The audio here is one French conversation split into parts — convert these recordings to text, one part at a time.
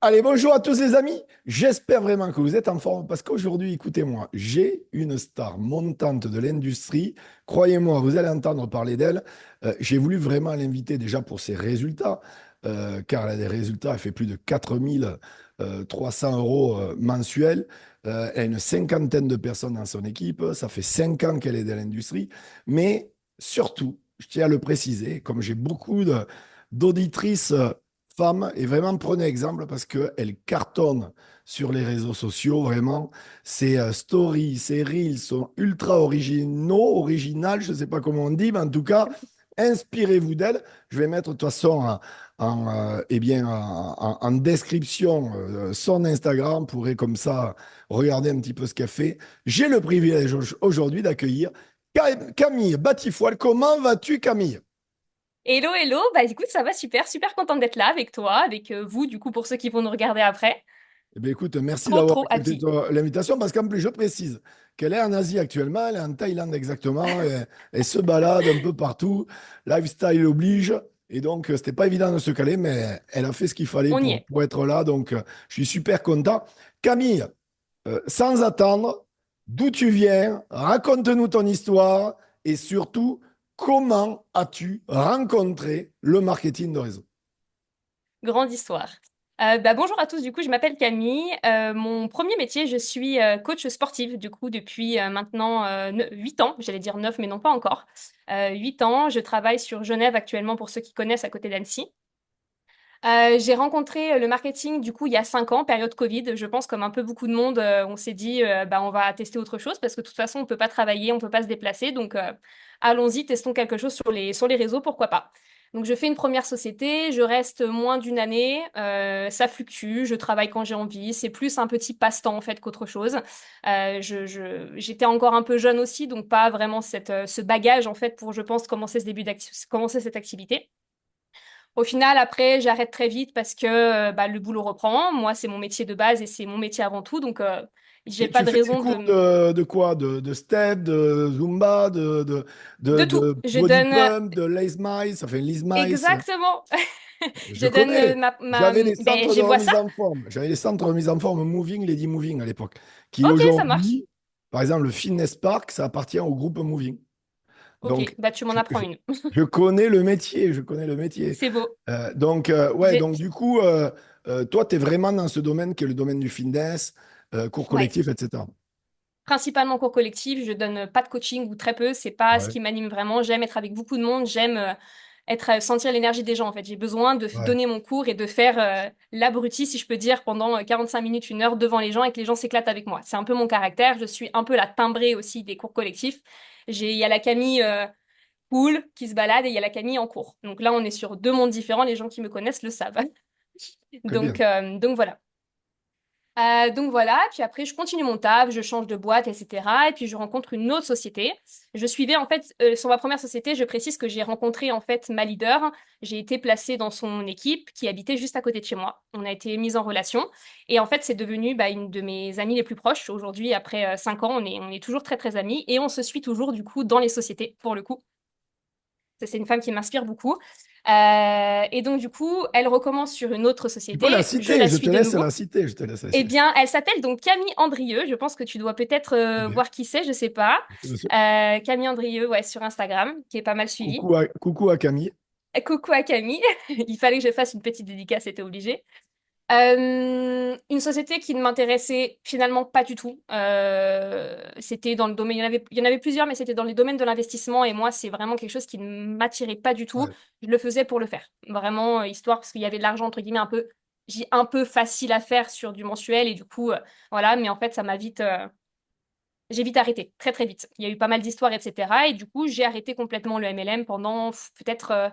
Allez, bonjour à tous les amis. J'espère vraiment que vous êtes en forme parce qu'aujourd'hui, écoutez-moi, j'ai une star montante de l'industrie. Croyez-moi, vous allez entendre parler d'elle. J'ai voulu vraiment l'inviter déjà pour ses résultats, car elle a des résultats, elle fait plus de 4 300 € mensuels. Elle a une cinquantaine de personnes dans son équipe. Ça fait 5 ans qu'elle est dans l'industrie. Mais surtout, je tiens à le préciser, comme j'ai beaucoup d'auditrices femme et vraiment prenez exemple parce qu'elle cartonne sur les réseaux sociaux, vraiment. Ses stories, ses reels sont ultra originaux, originales, je ne sais pas comment on dit, mais en tout cas, inspirez-vous d'elle. Je vais mettre de toute façon eh bien, en description son Instagram, vous pourrez comme ça regarder un petit peu ce qu'elle fait. J'ai le privilège aujourd'hui d'accueillir Camille Batifoile. Comment vas-tu, Camille? Hello, hello, bah écoute, ça va super, super contente d'être là avec toi, avec vous, du coup, pour ceux qui vont nous regarder après. Eh bien, écoute, merci Trop, d'avoir trop accepté happy. l'invitation parce qu'en plus, je précise qu'elle est en Asie actuellement, elle est en Thaïlande exactement, et elle se balade un peu partout, lifestyle oblige, et donc c'était pas évident de se caler, mais elle a fait ce qu'il fallait On y est. pour être là, donc je suis super content. Camille, sans attendre, d'où tu viens, raconte-nous ton histoire et surtout, comment as-tu rencontré le marketing de réseau? Grande histoire. Bah, bonjour à tous, du coup, je m'appelle Camille. Mon premier métier, je suis coach sportive, du coup, depuis maintenant 8 ans, j'allais dire 9, mais non pas encore. 8 ans, je travaille sur Genève actuellement, pour ceux qui connaissent, à côté d'Annecy. J'ai rencontré le marketing du coup il y a 5 ans, période Covid. Je pense comme un peu beaucoup de monde, on s'est dit bah, on va tester autre chose parce que de toute façon on peut pas travailler, on peut pas se déplacer. Donc allons-y, testons quelque chose sur les réseaux, pourquoi pas. Donc je fais une première société, je reste moins d'une année, ça fluctue, je travaille quand j'ai envie. C'est plus un petit passe-temps en fait qu'autre chose. J'étais encore un peu jeune aussi, donc pas vraiment ce bagage en fait pour je pense commencer cette activité. Au final, après, j'arrête très vite parce que bah, le boulot reprend. Moi, c'est mon métier de base et c'est mon métier avant tout. Donc, j'ai Et pas tu de fais des raison cours de... de quoi? De step, de Zumba, De tout. de Je body donne pump, de lace mice, ça fait Liz Mice. exactement. Je Je donne connais. J'avais des Ben, centres je de vois ça. remise en forme. J'avais des centres de remise en forme Moving, Lady Moving à l'époque. Qui Ok, ça marche. aujourd'hui, par exemple, le Fitness Park, ça appartient au groupe Moving. Ok, Donc, bah tu m'en je, apprends je- une. je connais le métier, je connais le métier. C'est beau. Ouais, J'ai... donc du coup, toi, tu es vraiment dans ce domaine qui est le domaine du fitness, cours Ouais. collectif, etc. Principalement cours collectif, je donne pas de coaching ou très peu, c'est pas ce Ouais, qui m'anime vraiment. J'aime être avec beaucoup de monde, j'aime sentir l'énergie des gens en fait. J'ai besoin de ouais. donner mon cours et de faire l'abruti, si je peux dire, pendant 45 minutes, 1 heure devant les gens et que les gens s'éclatent avec moi. C'est un peu mon caractère, je suis un peu la timbrée aussi des cours collectifs. Il y a la Camille cool qui se balade et il y a la Camille en cours. Donc là, on est sur deux mondes différents, les gens qui me connaissent le savent. Très bien. Donc voilà. Donc voilà, puis après je continue mon taf, je change de boîte, etc. Et puis je rencontre une autre société. Je suivais en fait, sur ma première société, je précise que j'ai rencontré en fait ma leader. J'ai été placée dans son équipe qui habitait juste à côté de chez moi. On a été mis en relation. Et en fait, c'est devenu bah, une de mes amies les plus proches. Aujourd'hui, après 5 ans, on est toujours très très amis. Et on se suit toujours du coup dans les sociétés, pour le coup. Ça, c'est une femme qui m'inspire beaucoup. Et donc du coup, elle recommence sur une autre Tu peux la société. Je citer, la je suis te de laisse nouveau. la citer, je te laisse la Eh citer. bien, elle s'appelle donc Camille Andrieux. Je pense que tu dois peut-être Très bien. voir qui c'est, je sais pas. Camille Andrieux, ouais, sur Instagram, qui est pas mal suivie. Coucou à Camille. Coucou à Camille. Il fallait que je fasse une petite dédicace, c'était obligé. Une société qui ne m'intéressait finalement pas du tout. C'était dans le domaine, il y en avait plusieurs, mais c'était dans les domaines de l'investissement et moi, c'est vraiment quelque chose qui ne m'attirait pas du tout. Ouais. Je le faisais pour le faire. Vraiment, histoire, parce qu'il y avait de l'argent, entre guillemets, un peu facile à faire sur du mensuel et du coup, voilà, mais en fait, j'ai vite arrêté, très très vite. Il y a eu pas mal d'histoires, etc. Et du coup, j'ai arrêté complètement le MLM pendant peut-être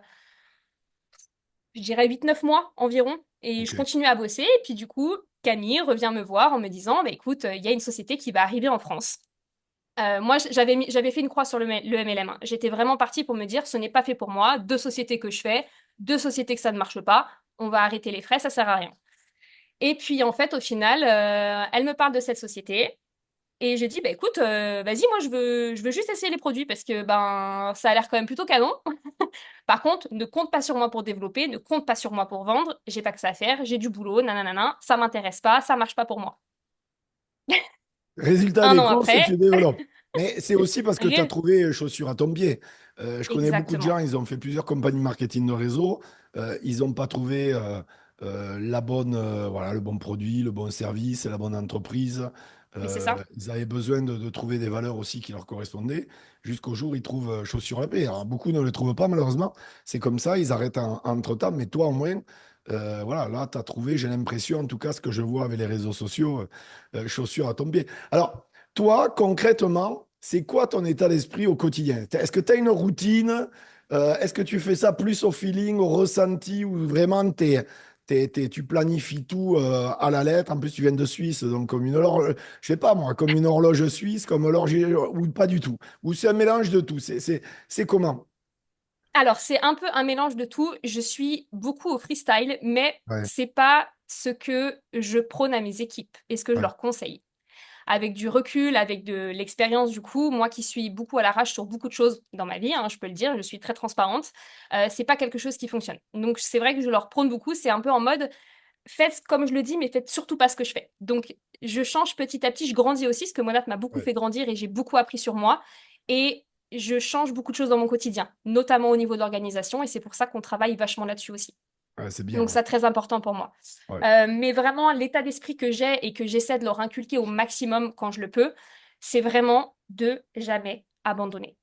je dirais 8 9 mois environ. Et je Ok. continue à bosser. Et puis du coup, Camille revient me voir en me disant, bah, écoute, il y a une société qui va arriver en France. Moi, j'avais fait une croix sur le MLM, hein. J'étais vraiment partie pour me dire, ce n'est pas fait pour moi. Deux sociétés que je fais, deux sociétés que ça ne marche pas. On va arrêter les frais, ça sert à rien. Et puis en fait, au final, elle me parle de cette société. Et j'ai dit, bah écoute, vas-y, moi je veux juste essayer les produits parce que ben ça a l'air quand même plutôt canon. Par contre, ne compte pas sur moi pour développer, ne compte pas sur moi pour vendre. J'ai pas que ça à faire, j'ai du boulot, nanana, ça m'intéresse pas, ça marche pas pour moi. Résultat Un des an courses, après, tu développes. Mais c'est aussi parce que tu as ré- trouvé chaussure à ton pied. Je connais beaucoup de gens, exactement. ils ont fait plusieurs compagnies marketing de réseau. Ils n'ont pas trouvé la bonne, voilà, le bon produit, le bon service, la bonne entreprise. Mais c'est ça. Ils avaient besoin de trouver des valeurs aussi qui leur correspondaient jusqu'au jour où ils trouvent chaussure à pied. Alors, beaucoup ne le trouvent pas, malheureusement. C'est comme ça, ils arrêtent entre-temps. Mais toi, au moins, voilà, là, tu as trouvé, j'ai l'impression, en tout cas, ce que je vois avec les réseaux sociaux, chaussure à ton pied. Alors, toi, concrètement, c'est quoi ton état d'esprit au quotidien? Est-ce que tu as une routine? Est-ce que tu fais ça plus au feeling, au ressenti, ou vraiment tu planifies tout à la lettre? En plus, tu viens de Suisse, donc comme une horloge, je sais pas moi, comme une horloge suisse, comme horloge, ou pas du tout. Ou c'est un mélange de tout. C'est comment? Alors, c'est un peu un mélange de tout. Je suis beaucoup au freestyle, mais Ouais, c'est pas ce que je prône à mes équipes et ce que je ouais, leur conseille. Avec du recul, avec de l'expérience, du coup, moi qui suis beaucoup à l'arrache sur beaucoup de choses dans ma vie, hein, je peux le dire, je suis très transparente, c'est pas quelque chose qui fonctionne. Donc, c'est vrai que je leur prône beaucoup, c'est un peu en mode, faites comme je le dis, mais faites surtout pas ce que je fais. Donc, je change petit à petit, je grandis aussi, parce que Monat m'a beaucoup ouais, fait grandir et j'ai beaucoup appris sur moi. Et je change beaucoup de choses dans mon quotidien, notamment au niveau de l'organisation, et c'est pour ça qu'on travaille vachement là-dessus aussi. ouais, c'est bien. Donc, Ouais, ça, très important pour moi. ouais, Mais vraiment, l'état d'esprit que j'ai et que j'essaie de leur inculquer au maximum quand je le peux, c'est vraiment de jamais abandonner.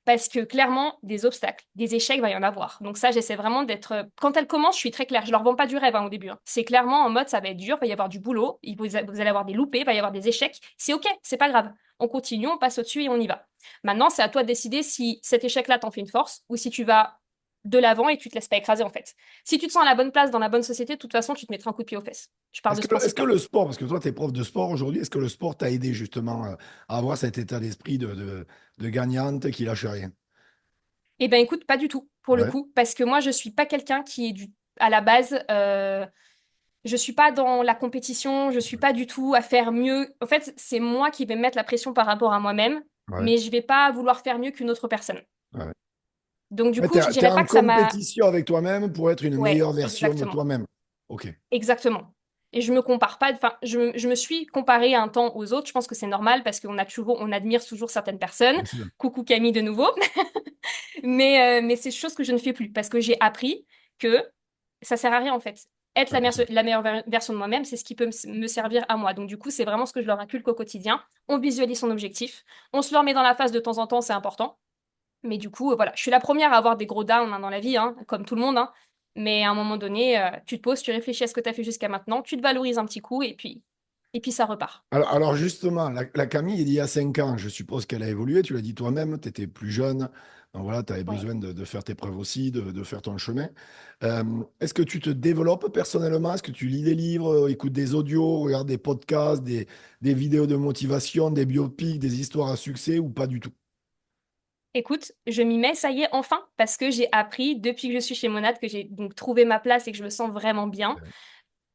Parce que clairement, des obstacles, des échecs, va y en avoir. Donc ça, j'essaie vraiment d'être... Quand elles commencent, je suis très claire. Je leur vends pas du rêve hein, au début, hein. C'est clairement en mode, ça va être dur, va y avoir du boulot, vous allez avoir des loupés, va y avoir des échecs. C'est OK, c'est pas grave. On continue, on passe au-dessus et on y va. Maintenant, c'est à toi de décider si cet échec-là t'en fait une force ou si tu vas de l'avant et tu te laisses pas écraser en fait. Si tu te sens à la bonne place dans la bonne société, de toute façon, tu te mettras un coup de pied aux fesses. Je pars de ce Est-ce que principe-là. le sport, parce que toi, tu es prof de sport aujourd'hui, est-ce que le sport t'a aidé justement à avoir cet état d'esprit de gagnante qui lâche rien? Eh ben écoute, pas du tout, pour le Ouais, coup, parce que moi, je suis pas quelqu'un qui est à la base, je suis pas dans la compétition, je suis pas du tout à faire mieux. En fait, c'est moi qui vais me mettre la pression par rapport à moi-même, ouais, mais je vais pas vouloir faire mieux qu'une autre personne. ouais. Donc du Ouais, coup, je t'es dirais pas en que ça m'a... compétition avec toi-même pour être une Ouais, meilleure version de exactement. toi-même. Ok, Exactement. Et je me compare pas, enfin, je me suis comparée un temps aux autres. Je pense que c'est normal parce qu'on a toujours, on admire toujours certaines personnes. bien sûr. Coucou Camille de nouveau. Mais c'est chose que je ne fais plus parce que j'ai appris que ça sert à rien en fait. Être Ouais, bien sûr. la meilleure version de moi-même, c'est ce qui peut me servir à moi. Donc du coup, c'est vraiment ce que je leur inculque au quotidien. On visualise son objectif. On se le remet dans la face de temps en temps, c'est important. Mais du coup, voilà, je suis la première à avoir des gros downs hein, dans la vie, hein, comme tout le monde. Hein. Mais à un moment donné, tu te poses, tu réfléchis à ce que tu as fait jusqu'à maintenant, tu te valorises un petit coup et puis ça repart. Alors justement, la Camille, il y a 5 ans, je suppose qu'elle a évolué, tu l'as dit toi-même, tu étais plus jeune, donc voilà, tu avais Ouais. besoin de faire tes preuves aussi, de faire ton chemin. Est-ce que tu te développes personnellement? Est-ce que tu lis des livres, écoutes des audios, regardes des podcasts, des vidéos de motivation, des biopics, des histoires à succès ou pas du tout? Écoute, je m'y mets, ça y est, enfin, parce que j'ai appris depuis que je suis chez Monad, que j'ai donc trouvé ma place et que je me sens vraiment bien,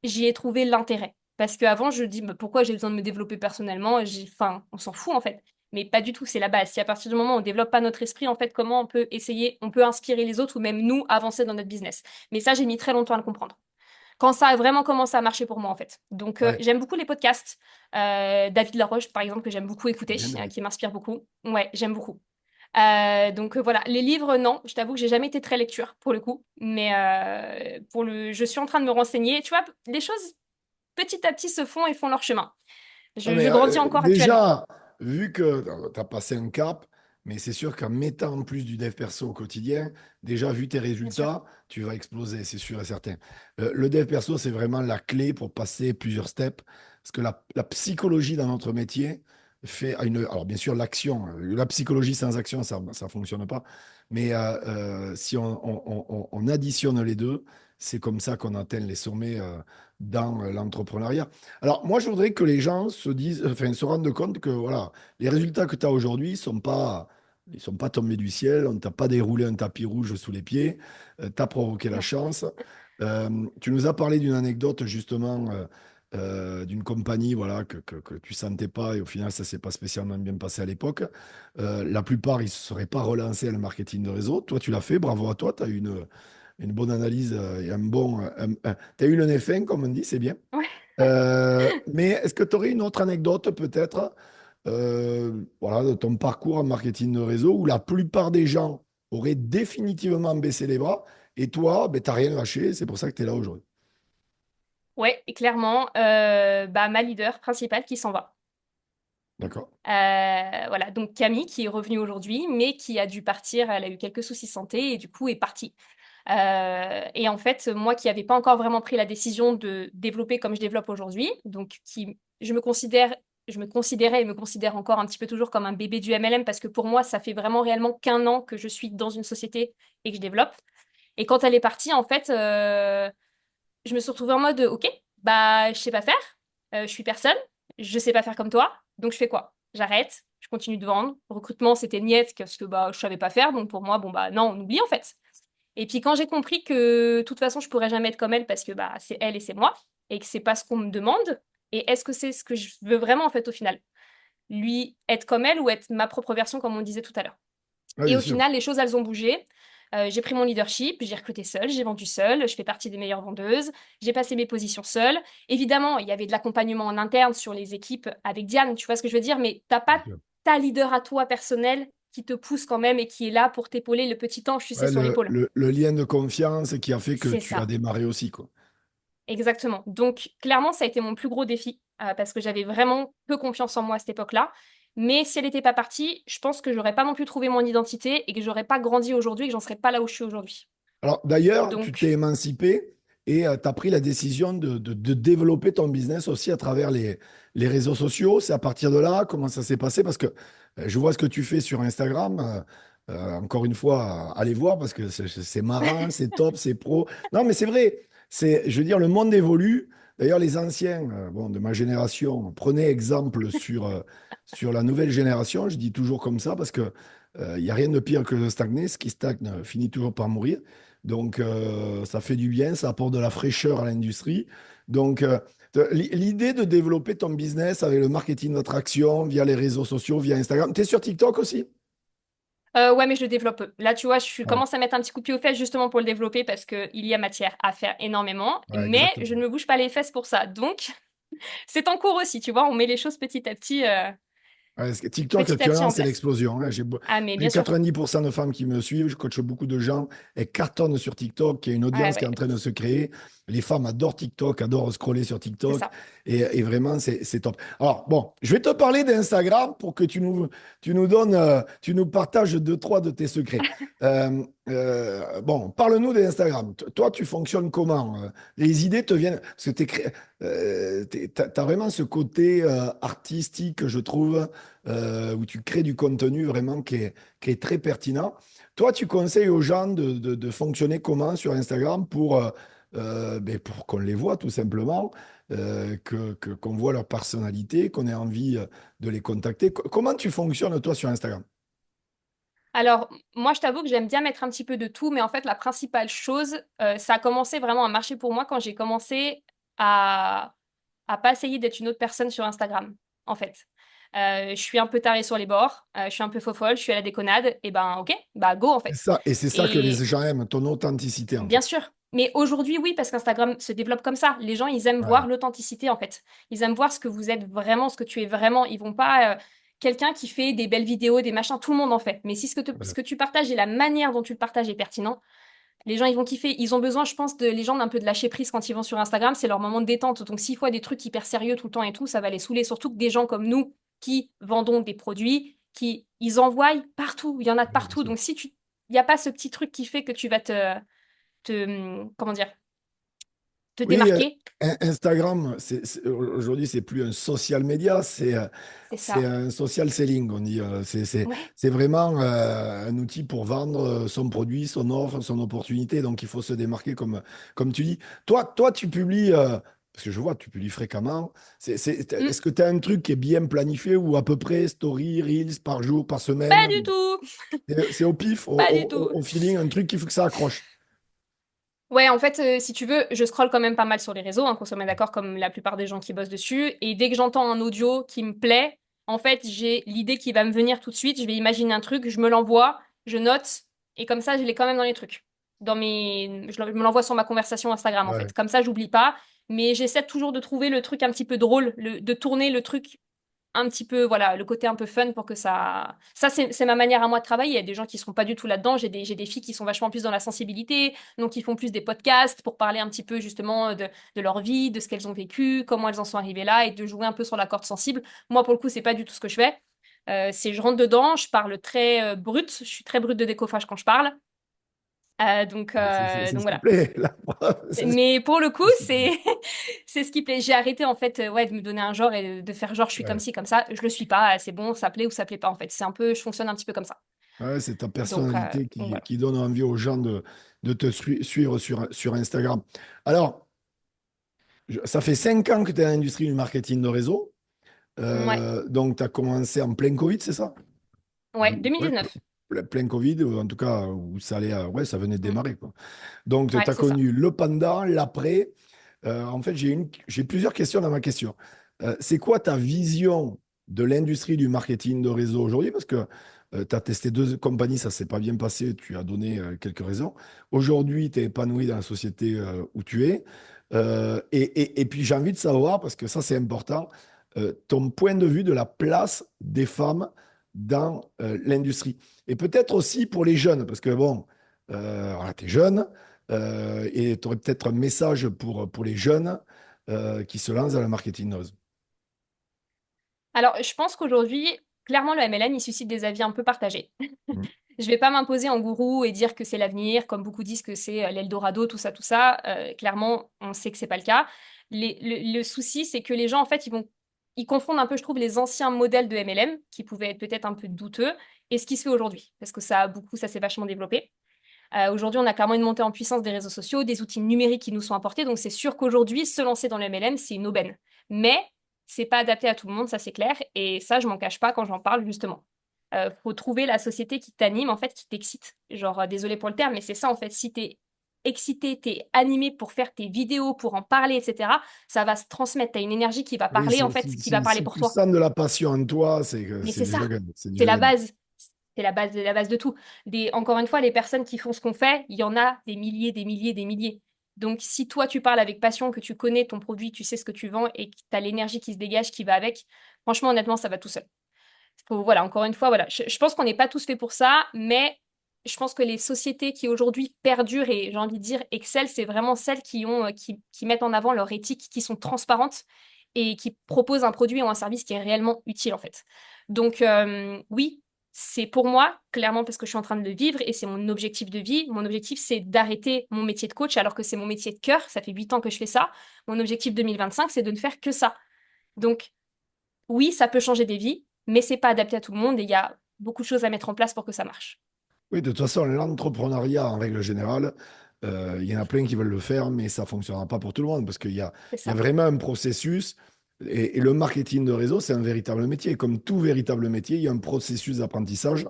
j'y ai trouvé l'intérêt. Parce qu'avant, je dis, bah, pourquoi j'ai besoin de me développer personnellement? Enfin, on s'en fout en fait. Mais pas du tout, c'est la base. Si à partir du moment où on développe pas notre esprit, en fait, comment on peut essayer, on peut inspirer les autres ou même nous avancer dans notre business. Mais ça, j'ai mis très longtemps à le comprendre. Quand ça a vraiment commencé à marcher pour moi, en fait. Donc, Ouais, j'aime beaucoup les podcasts. David Laroche, par exemple, que j'aime beaucoup écouter, bien, ouais. qui m'inspire beaucoup. Ouais, j'aime beaucoup. Donc voilà, les livres, non, je t'avoue que j'ai jamais été très lecture pour le coup, mais je suis en train de me renseigner. Tu vois, les choses petit à petit se font et font leur chemin. Ah, Je grandis encore actuellement. déjà, vu que tu as passé un cap, mais c'est sûr qu'en mettant en plus du dev perso au quotidien, déjà vu tes Bien sûr. résultats, tu vas exploser, c'est sûr et certain. Le dev perso, c'est vraiment la clé pour passer plusieurs steps, parce que la psychologie dans notre métier fait une... Alors bien sûr, l'action, la psychologie sans action, ça ne fonctionne pas, mais si on additionne les deux, c'est comme ça qu'on atteint les sommets dans l'entrepreneuriat. Alors, moi, je voudrais que les gens se disent, enfin, se rendent compte que voilà, les résultats que tu as aujourd'hui ils sont pas tombés du ciel. On t'a pas déroulé un tapis rouge sous les pieds. Tu as provoqué la Non. chance. Tu nous as parlé d'une anecdote justement d'une compagnie voilà, que tu sentais pas et au final, ça s'est pas spécialement bien passé à l'époque. La plupart, ils ne se seraient pas relancés à le marketing de réseau. Toi, tu l'as fait, bravo à toi, tu as eu une bonne analyse et un bon... tu as eu le nez fin, comme on dit, c'est bien. Ouais. Mais est-ce que tu aurais une autre anecdote peut-être voilà, de ton parcours en marketing de réseau où la plupart des gens auraient définitivement baissé les bras et toi, ben, tu n'as rien lâché, c'est pour ça que tu es là aujourd'hui. Ouais, et clairement, bah, ma leader principale qui s'en va. D'accord? Voilà, donc Camille qui est revenue aujourd'hui, mais qui a dû partir, elle a eu quelques soucis santé et du coup est partie. Et en fait, moi qui n'avais pas encore vraiment pris la décision de développer comme je développe aujourd'hui, donc je me considérais et me considère encore un petit peu toujours comme un bébé du MLM parce que pour moi, ça fait vraiment réellement qu'un an que je suis dans une société et que je développe. Et quand elle est partie, en fait, je me suis retrouvée en mode, ok, bah, je sais pas faire, je suis personne, je sais pas faire comme toi, donc je fais quoi? J'arrête, je continue de vendre. Recrutement, c'était niet parce que bah, je savais pas faire, donc pour moi, bon, bah, non, on oublie en fait. Et puis quand j'ai compris que de toute façon, je pourrais jamais être comme elle parce que bah, c'est elle et c'est moi, et que c'est pas ce qu'on me demande, et est-ce que c'est ce que je veux vraiment en fait au final? Lui, être comme elle ou être ma propre version, comme on disait tout à l'heure. Ah, Et bien au sûr. final, les choses, elles ont bougé. J'ai pris mon leadership, j'ai recruté seule, j'ai vendu seule, je fais partie des meilleures vendeuses, j'ai passé mes positions seule. Évidemment, il y avait de l'accompagnement en interne sur les équipes avec Diane, tu vois ce que je veux dire, mais t'as Bien pas sûr. ta leader à toi personnel qui te pousse quand même et qui est là pour t'épauler le petit ange, tu sais, Ouais, sur l'épaule. le lien de confiance qui a fait que C'est tu as ça, démarré aussi, quoi. exactement. Donc, clairement, ça a été mon plus gros défi parce que j'avais vraiment peu confiance en moi à cette époque-là. Mais si elle n'était pas partie, je pense que j'aurais pas non plus trouvé mon identité et que j'aurais pas grandi aujourd'hui et que j'en serais pas là où je suis aujourd'hui. Alors, d'ailleurs, tu t'es Donc, émancipé et tu as pris la décision de développer ton business aussi à travers les réseaux sociaux. C'est à partir de là, comment ça s'est passé? Parce que je vois ce que tu fais sur Instagram. Encore une fois, allez voir parce que c'est marrant, c'est top, c'est pro. Non, mais c'est vrai. Je veux dire, le monde évolue. D'ailleurs, les anciens, bon, de ma génération, prenez exemple sur la nouvelle génération. Je dis toujours comme ça parce que il n'y a rien de pire que de stagner. Ce qui stagne finit toujours par mourir. Donc, ça fait du bien, ça apporte de la fraîcheur à l'industrie. Donc, l'idée de développer ton business avec le marketing d'attraction via les réseaux sociaux, via Instagram. Tu es sur TikTok aussi? ouais, mais je le développe. Là, tu vois, je Ouais, commence à mettre un petit coup de pied aux fesses justement pour le développer parce qu'il y a matière à faire énormément, ouais, mais je exactement. ne me bouge pas les fesses pour ça. Donc, c'est en cours aussi, tu vois, on met les choses Ouais, parce que TikTok, petit à petit actuellement, en c'est place. l'explosion, hein. Ah, mais Plus bien de sûr. 90% de femmes qui me suivent. Je coache beaucoup de gens et cartonnent sur TikTok. Il y a une Ouais, audience qui est ouais, en train de se créer. Les femmes adorent TikTok, adorent scroller sur c'est TikTok. ça. Et vraiment, c'est top. Alors, bon, je vais te parler d'Instagram pour que tu nous donnes, tu nous partages deux, trois de tes secrets. Bon, parle-nous d'Instagram. Toi, tu fonctionnes comment? Les idées te viennent. Parce que t'as vraiment ce côté artistique, je trouve où tu crées du contenu vraiment qui est très pertinent. Toi, tu conseilles aux gens de fonctionner comment sur Instagram ben, pour qu'on les voit tout simplement, qu'on voit leur personnalité, qu'on ait envie de les contacter. Comment tu fonctionnes, toi, sur Instagram? Alors, moi, je t'avoue que j'aime bien mettre un petit peu de tout, mais en fait, la principale chose, ça a commencé vraiment à marcher pour moi quand j'ai commencé à pas essayer d'être une autre personne sur Instagram, en fait. Je suis un peu tarée sur les bords, je suis un peu fofolle, je suis à la déconnade, et ben ok, bah go en C'est fait. ça, et c'est ça que les Et gens aiment, ton authenticité, en bien fait. sûr, mais aujourd'hui oui, parce qu'Instagram se développe comme ça. Les gens, ils aiment Ouais, voir l'authenticité en fait. Ils aiment voir ce que vous êtes vraiment, ce que tu es vraiment. Ils vont pas quelqu'un qui fait des belles vidéos, des machins, tout le monde en fait. Mais si ce ouais, que tu partages et la manière dont tu le partages est pertinent, les gens, ils vont kiffer. Ils ont besoin, je pense, de les gens d'un peu de lâcher prise quand ils vont sur Instagram. C'est leur moment de détente. Donc, s'il faut des trucs hyper sérieux tout le temps et tout, ça va les saouler. Surtout que des gens comme nous qui vendons des produits, qui ils envoient partout. Il y en a de ouais, bien partout. sûr. Donc, si tu, il n'y a pas ce petit truc qui fait que tu vas comment dire, te Oui, démarquer. Instagram, aujourd'hui, c'est plus un social média, C'est c'est ça. un social selling, on dit. Ouais. C'est vraiment un outil pour vendre son produit, son offre, son opportunité. Donc, il faut se démarquer comme tu dis. Toi, tu publies, parce que je vois, tu publies fréquemment. Mm. Est-ce que tu as un truc qui est bien planifié ou à peu près story, reels par jour, par Pas semaine? du tout. C'est au pif, Pas du tout. au feeling, un truc qui faut que ça accroche. Ouais, en fait, si tu veux, je scrolle quand même pas mal sur les réseaux, hein, qu'on soit bien d'accord, comme la plupart des gens qui bossent dessus. Et dès que j'entends un audio qui me plaît, en fait, j'ai l'idée qui va me venir tout de suite. Je vais imaginer un truc, je me l'envoie, je note, et comme ça, je l'ai quand même dans les trucs. Je me l'envoie sur ma conversation Instagram, en Ouais. fait. Comme ça, j'oublie pas. Mais j'essaie toujours de trouver le truc un petit peu drôle, de tourner le truc un petit peu, voilà, le côté un peu fun pour que ça. Ça, c'est ma manière à moi de travailler. Il y a des gens qui sont pas du tout là-dedans. J'ai des filles qui sont vachement plus dans la sensibilité, donc ils font plus des podcasts pour parler un petit peu justement de leur vie, de ce qu'elles ont vécu, comment elles en sont arrivées là et de jouer un peu sur la corde sensible. Moi, pour le coup, c'est pas du tout ce que je fais. C'est je rentre dedans, je parle très brut, je suis très brute de décoffrage quand je parle. C'est Donc ce qui voilà. plaît, la preuve, Mais pour le coup, c'est ce qui c'est plaît. c'est ce qui plaît. J'ai arrêté en fait ouais, de me donner un genre et de faire genre je suis comme Ouais. ci, comme ça. Je le suis pas, c'est bon, ça plaît ou ça plaît pas en fait. C'est un peu, je fonctionne un petit peu comme ça. Ouais, c'est ta Donc, personnalité voilà. qui donne envie aux gens de te suivre sur Instagram. Alors, ça fait 5 ans que tu es dans l'industrie du marketing de réseau. Ouais, Donc, tu as commencé en plein Covid, c'est ça? ouais, Ouais, 2019. plein Covid, ou en tout cas, où ça allait, ouais, ça venait de Mm. démarrer, quoi. Donc, tu Ouais, as c'est ça. connu le pendant, l'après. En fait, j'ai plusieurs questions dans ma question. C'est quoi ta vision de l'industrie du marketing de réseau aujourd'hui? Parce que tu as testé 2 compagnies, ça s'est pas bien passé, tu as donné quelques raisons. Aujourd'hui, tu es épanoui dans la société où tu es. Et puis, j'ai envie de savoir, parce que ça, c'est important, ton point de vue de la place des femmes dans l'industrie. Et peut-être aussi pour les jeunes, parce que bon, voilà, tu es jeune. Et tu aurais peut-être un message pour les jeunes qui se lancent dans le marketing nose. Alors, je pense qu'aujourd'hui, clairement, le MLM, il suscite des avis un peu partagés. Mm. Je vais pas m'imposer en gourou et dire que c'est l'avenir, comme beaucoup disent que c'est l'Eldorado, tout ça, tout ça. Clairement, on sait que c'est pas le cas. Le souci, c'est que les gens, en fait, ils confondent un peu, je trouve, les anciens modèles de MLM, qui pouvaient être peut-être un peu douteux, et ce qui se fait aujourd'hui, parce que ça s'est vachement développé. Aujourd'hui, on a clairement une montée en puissance des réseaux sociaux, des outils numériques qui nous sont apportés. Donc, c'est sûr qu'aujourd'hui, se lancer dans le MLM, c'est une aubaine. Mais c'est pas adapté à tout le monde, ça c'est clair. Et ça, je m'en cache pas quand j'en parle, justement. Faut trouver la société qui t'anime, en fait, qui t'excite. Genre, désolé pour le terme, mais c'est ça, en fait. Si t'es excité, t'es animé pour faire tes vidéos, pour en parler, etc., ça va se transmettre. T'as une énergie qui va Oui, parler, en fait, qui va parler si pour tu toi. sens de la passion en toi, c'est que Mais c'est c'est déjà ça. gagné. C'est C'est déjà la gagné. base. C'est la base de tout. Encore une fois, les personnes qui font ce qu'on fait, il y en a des milliers, des milliers, des milliers. Donc, si toi, tu parles avec passion, que tu connais ton produit, tu sais ce que tu vends et que tu as l'énergie qui se dégage, qui va avec, franchement, honnêtement, ça va tout seul. Voilà, encore une fois, voilà. Je pense qu'on n'est pas tous faits pour ça, mais je pense que les sociétés qui aujourd'hui perdurent et j'ai envie de dire excellent, c'est vraiment celles qui mettent en avant leur éthique, qui sont transparentes et qui proposent un produit ou un service qui est réellement utile en fait. Donc oui, c'est pour moi, clairement parce que je suis en train de le vivre et c'est mon objectif de vie. Mon objectif, c'est d'arrêter mon métier de coach alors que c'est mon métier de cœur. Ça fait 8 ans que je fais ça. Mon objectif 2025, c'est de ne faire que ça. Donc oui, ça peut changer des vies, mais c'est pas adapté à tout le monde et il y a beaucoup de choses à mettre en place pour que ça marche. Oui, de toute façon, l'entrepreneuriat, en règle générale, il y en a plein qui veulent le faire, mais ça ne fonctionnera pas pour tout le monde parce C'est il y a ça. vraiment un processus. Et le marketing de réseau, c'est un véritable métier. Comme tout véritable métier, il y a un processus d'apprentissage.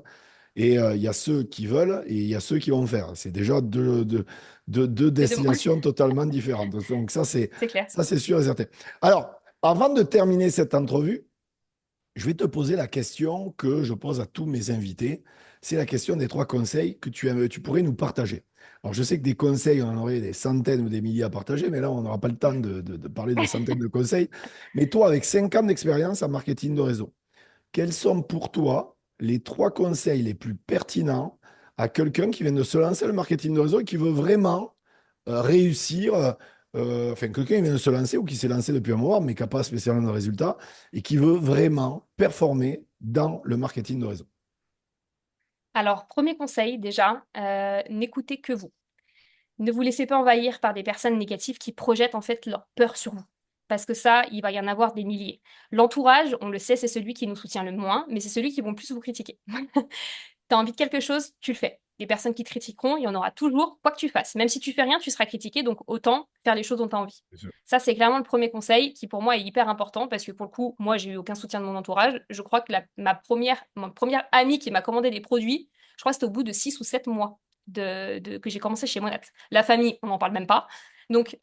Et il y a ceux qui veulent et il y a ceux qui vont faire. C'est déjà deux C'est de moi. destinations totalement différentes. Donc C'est clair. ça, c'est sûr et certain. Alors, avant de terminer cette entrevue, je vais te poser la question que je pose à tous mes invités. C'est la question des 3 conseils que tu pourrais nous partager. Alors, je sais que des conseils, on en aurait des centaines ou des milliers à partager, mais là, on n'aura pas le temps de parler de centaines de conseils. Mais toi, avec 5 ans d'expérience en marketing de réseau, quels sont pour toi les 3 conseils les plus pertinents à quelqu'un qui vient de se lancer le marketing de réseau et qui veut vraiment réussir, enfin quelqu'un qui vient de se lancer ou qui s'est lancé depuis un moment mais qui n'a pas spécialement de résultats et qui veut vraiment performer dans le marketing de réseau? Alors, premier conseil, déjà, n'écoutez que vous. Ne vous laissez pas envahir par des personnes négatives qui projettent en fait leur peur sur vous. Parce que ça, il va y en avoir des milliers. L'entourage, on le sait, c'est celui qui nous soutient le moins, mais c'est celui qui vont plus vous critiquer. T'as envie de quelque chose, tu le fais. Les personnes qui te critiqueront, il y en aura toujours, quoi que tu fasses. Même si tu fais rien, tu seras critiqué, donc autant faire les choses dont tu as envie. Bien sûr. Ça, c'est clairement le premier conseil qui, pour moi, est hyper important parce que, pour le coup, moi, j'ai eu aucun soutien de mon entourage. Je crois que ma première amie qui m'a commandé des produits, je crois que c'était au bout de 6 ou 7 mois. que j'ai commencé chez Monat. La famille, on n'en parle même pas. Donc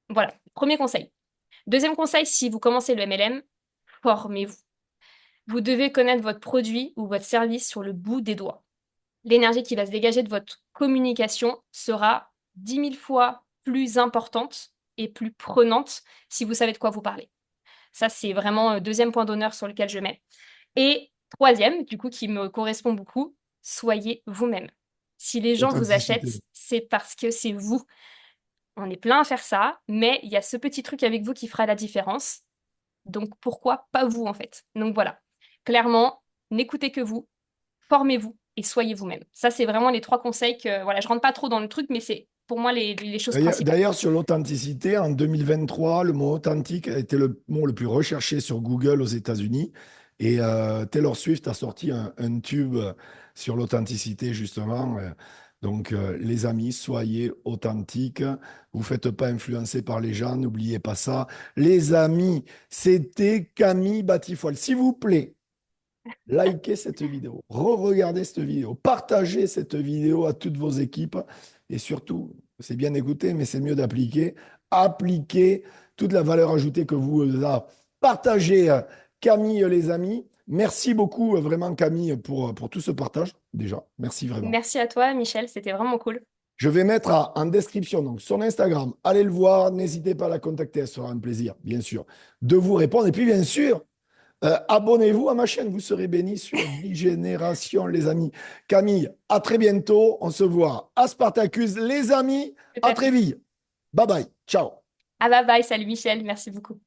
voilà, premier conseil. Deuxième conseil, si vous commencez le MLM, formez-vous. Vous devez connaître votre produit ou votre service sur le bout des doigts. L'énergie qui va se dégager de votre communication sera 10 000 fois plus importante et plus prenante si vous savez de quoi vous parlez. Ça, c'est vraiment un deuxième point d'honneur sur lequel je mets. Et troisième, du coup, qui me correspond beaucoup, soyez vous-même. Si les gens vous Authenticité. achètent, c'est parce que c'est vous. On est plein à faire ça, mais il y a ce petit truc avec vous qui fera la différence. Donc pourquoi pas vous en fait? Donc voilà, clairement, n'écoutez que vous, formez-vous et soyez vous-même. Ça, c'est vraiment les trois conseils que, voilà, je rentre pas trop dans le truc, mais c'est pour moi les choses principales. D'ailleurs, sur l'authenticité, en 2023, le mot authentique a été le mot le plus recherché sur Google aux États-Unis. Et Taylor Swift a sorti un tube sur l'authenticité, justement. Donc, les amis, soyez authentiques. Vous ne faites pas influencer par les gens, n'oubliez pas ça. Les amis, c'était Camille Batifoile. S'il vous plaît, likez cette vidéo, re-regardez cette vidéo, partagez cette vidéo à toutes vos équipes et surtout, c'est bien d'écouter, mais c'est mieux d'appliquer. Appliquez toute la valeur ajoutée que vous a partagée Camille, les amis. Merci beaucoup, vraiment, Camille, pour tout ce partage. Déjà, merci vraiment. Merci à toi, Michel, c'était vraiment cool. Je vais mettre en description donc son Instagram. Allez le voir, n'hésitez pas à la contacter, elle sera un plaisir, bien sûr, de vous répondre. Et puis, bien sûr, abonnez-vous à ma chaîne, vous serez bénis sur 10 générations, les amis. Camille, à très bientôt. On se voit à Spartacus, les amis. Tout À à très fait. vite. Bye bye. Ciao. Ah bye bye, salut Michel, merci beaucoup.